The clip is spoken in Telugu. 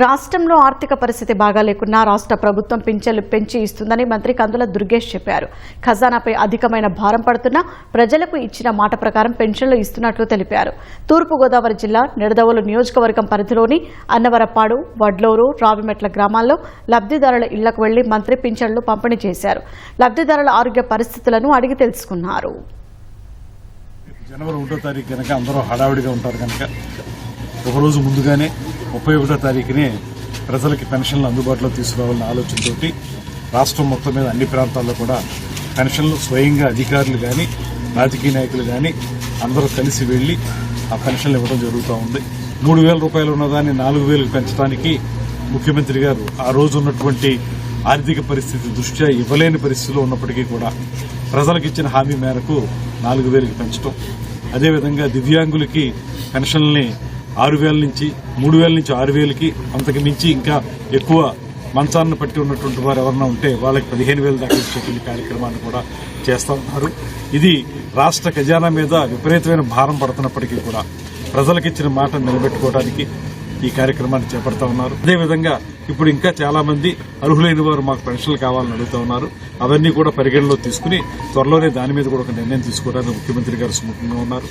రాష్ట్రంలో ఆర్థిక పరిస్థితి బాగా లేకున్నా రాష్ట్ర ప్రభుత్వం పింఛన్లు పెంచి ఇస్తుందని మంత్రి కందుల దుర్గేష్ చెప్పారు. ఖజానాపై అధికమైన భారం పడుతున్నా ప్రజలకు ఇచ్చిన మాట ప్రకారం పెన్షన్లు ఇస్తున్నట్లు తెలిపారు. తూర్పుగోదావరి జిల్లా నిడదవోలు నియోజకవర్గం పరిధిలోని అన్నవరపాడు, వడ్లూరు, రావిమెట్ల గ్రామాల్లో లబ్ధిదారుల ఇళ్లకు వెళ్లి మంత్రి పింఛన్లు పంపిణీ చేశారు. లబ్ధిదారుల ఆరోగ్య పరిస్థితులను అడిగి తెలుసుకున్నారు. జనవరి 1వ తారీఖు కనుక అందరూ హడావిడిగా ఉంటారు కనుక ఒకరోజు ముందుగానే 31వ తారీఖునే ప్రజలకి పెన్షన్లు అందుబాటులో తీసుకురావాలన్న ఆలోచనతోటి రాష్ట్రం మొత్తం మీద అన్ని ప్రాంతాల్లో కూడా పెన్షన్లు స్వయంగా అధికారులు కానీ రాజకీయ నాయకులు కానీ అందరూ కలిసి వెళ్లి ఆ పెన్షన్లు ఇవ్వడం జరుగుతూ ఉంది. 3,000 రూపాయలు ఉన్నదాన్ని 4,000కు పెంచడానికి ముఖ్యమంత్రి గారు ఆ రోజు ఉన్నటువంటి ఆర్థిక పరిస్థితి దృష్ట్యా ఇవ్వలేని పరిస్థితిలో ఉన్నప్పటికీ కూడా ప్రజలకు ఇచ్చిన హామీ మేరకు 4,000కి పెంచడం, అదేవిధంగా దివ్యాంగులకి పెన్షన్లని 6,000 నుంచి 3,000 నుంచి 6,000కి, అంతకు మించి ఇంకా ఎక్కువ మంచాన్ని పట్టి ఉన్నటువంటి వారు ఎవరన్నా ఉంటే వాళ్ళకి 15,000 దాకా ఇచ్చే కార్యక్రమాన్ని కూడా చేస్తూ ఉన్నారు. ఇది రాష్ట్ర ఖజానా మీద విపరీతమైన భారం పడుతున్నప్పటికీ కూడా ప్రజలకిచ్చిన మాట నిలబెట్టుకోవడానికి ఈ కార్యక్రమాన్ని చేపడతా ఉన్నారు. అదేవిధంగా ఇప్పుడు ఇంకా చాలా మంది అర్హులైన వారు మాకు పెన్షన్లు కావాలని అడుగుతా ఉన్నారు. అవన్నీ కూడా పరిగణలో తీసుకుని త్వరలోనే దాని మీద కూడా ఒక నిర్ణయం తీసుకోవడానికి ముఖ్యమంత్రి గారు సుముఖంగా ఉన్నారు.